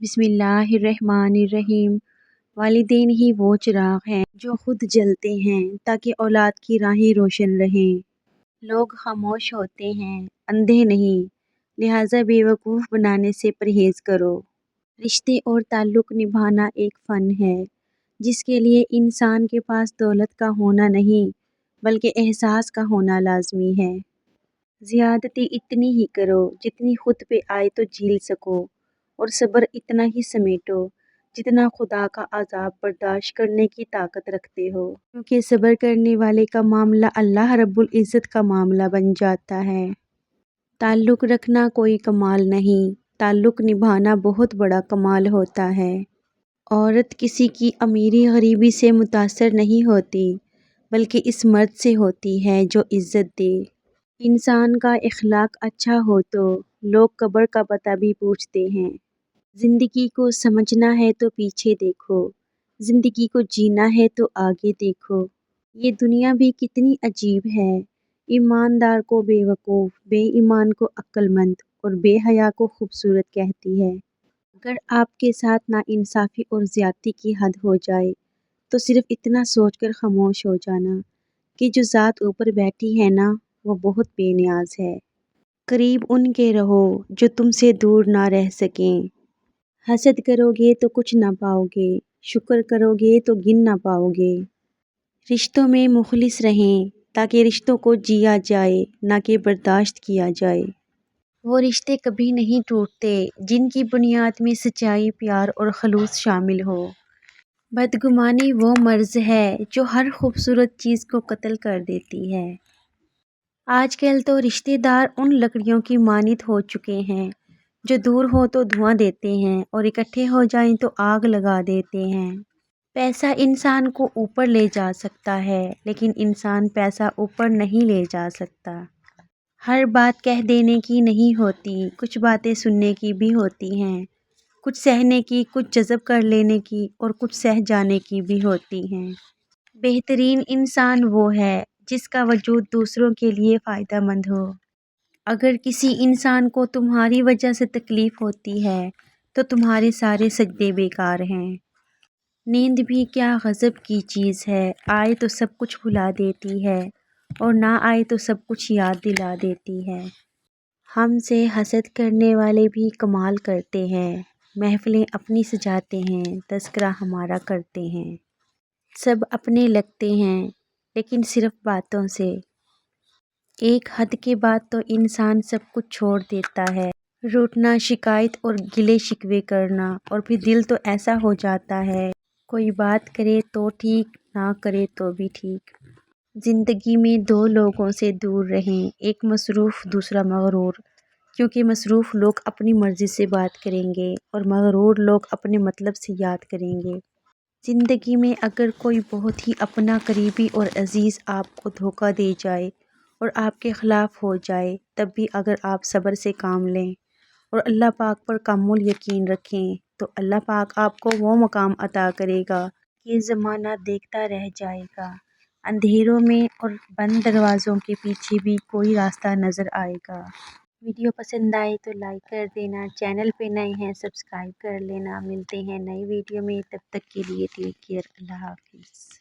بسم اللہ الرحمن الرحیم۔ والدین ہی وہ چراغ ہیں جو خود جلتے ہیں تاکہ اولاد کی راہیں روشن رہیں۔ لوگ خاموش ہوتے ہیں، اندھے نہیں، لہٰذا بیوقوف بنانے سے پرہیز کرو۔ رشتے اور تعلق نبھانا ایک فن ہے جس کے لیے انسان کے پاس دولت کا ہونا نہیں بلکہ احساس کا ہونا لازمی ہے۔ زیادتی اتنی ہی کرو جتنی خود پہ آئے تو جھیل سکو، اور صبر اتنا ہی سمیٹو جتنا خدا کا عذاب برداشت کرنے کی طاقت رکھتے ہو، کیونکہ صبر کرنے والے کا معاملہ اللہ رب العزت کا معاملہ بن جاتا ہے۔ تعلق رکھنا کوئی کمال نہیں، تعلق نبھانا بہت بڑا کمال ہوتا ہے۔ عورت کسی کی امیری غریبی سے متاثر نہیں ہوتی بلکہ اس مرد سے ہوتی ہے جو عزت دے۔ انسان کا اخلاق اچھا ہو تو لوگ قبر کا پتہ بھی پوچھتے ہیں۔ زندگی کو سمجھنا ہے تو پیچھے دیکھو، زندگی کو جینا ہے تو آگے دیکھو۔ یہ دنیا بھی کتنی عجیب ہے، ایماندار کو بے وقوف، بے ایمان کو عقل مند اور بے حیا کو خوبصورت کہتی ہے۔ اگر آپ کے ساتھ ناانصافی اور زیادتی کی حد ہو جائے تو صرف اتنا سوچ کر خاموش ہو جانا کہ جو ذات اوپر بیٹھی ہے نا وہ بہت بے نیاز ہے۔ قریب ان کے رہو جو تم سے دور نہ رہ سکیں۔ حسد کرو گے تو کچھ نہ پاؤ گے، شکر کرو گے تو گن نہ پاؤ گے۔ رشتوں میں مخلص رہیں تاکہ رشتوں کو جیا جائے نہ کہ برداشت کیا جائے۔ وہ رشتے کبھی نہیں ٹوٹتے جن کی بنیاد میں سچائی، پیار اور خلوص شامل ہو۔ بدگمانی وہ مرض ہے جو ہر خوبصورت چیز کو قتل کر دیتی ہے۔ آج کل تو رشتے دار ان لکڑیوں کی مانند ہو چکے ہیں جو دور ہو تو دھواں دیتے ہیں اور اکٹھے ہو جائیں تو آگ لگا دیتے ہیں۔ پیسہ انسان کو اوپر لے جا سکتا ہے لیکن انسان پیسہ اوپر نہیں لے جا سکتا۔ ہر بات کہہ دینے کی نہیں ہوتی، کچھ باتیں سننے کی بھی ہوتی ہیں، کچھ سہنے کی، کچھ جذب کر لینے کی اور کچھ سہ جانے کی بھی ہوتی ہیں۔ بہترین انسان وہ ہے جس کا وجود دوسروں کے لیے فائدہ مند ہو۔ اگر کسی انسان کو تمہاری وجہ سے تکلیف ہوتی ہے تو تمہارے سارے سجدے بیکار ہیں۔ نیند بھی کیا غضب کی چیز ہے، آئے تو سب کچھ بھلا دیتی ہے اور نہ آئے تو سب کچھ یاد دلا دیتی ہے۔ ہم سے حسد کرنے والے بھی کمال کرتے ہیں، محفلیں اپنی سجاتے ہیں، تذکرہ ہمارا کرتے ہیں۔ سب اپنے لگتے ہیں لیکن صرف باتوں سے۔ ایک حد کے بعد تو انسان سب کچھ چھوڑ دیتا ہے، روٹھنا، شکایت اور گلے شکوے کرنا، اور پھر دل تو ایسا ہو جاتا ہے کوئی بات کرے تو ٹھیک، نہ کرے تو بھی ٹھیک۔ زندگی میں دو لوگوں سے دور رہیں، ایک مصروف، دوسرا مغرور، کیونکہ مصروف لوگ اپنی مرضی سے بات کریں گے اور مغرور لوگ اپنے مطلب سے یاد کریں گے۔ زندگی میں اگر کوئی بہت ہی اپنا، قریبی اور عزیز آپ کو دھوکہ دے جائے اور آپ کے خلاف ہو جائے تب بھی اگر آپ صبر سے کام لیں اور اللہ پاک پر کامل یقین رکھیں تو اللہ پاک آپ کو وہ مقام عطا کرے گا کہ زمانہ دیکھتا رہ جائے گا، اندھیروں میں اور بند دروازوں کے پیچھے بھی کوئی راستہ نظر آئے گا۔ ویڈیو پسند آئے تو لائک کر دینا، چینل پہ نئے ہیں سبسکرائب کر لینا۔ ملتے ہیں نئی ویڈیو میں، تب تک کے لیے ٹیک کیئر، اللہ حافظ۔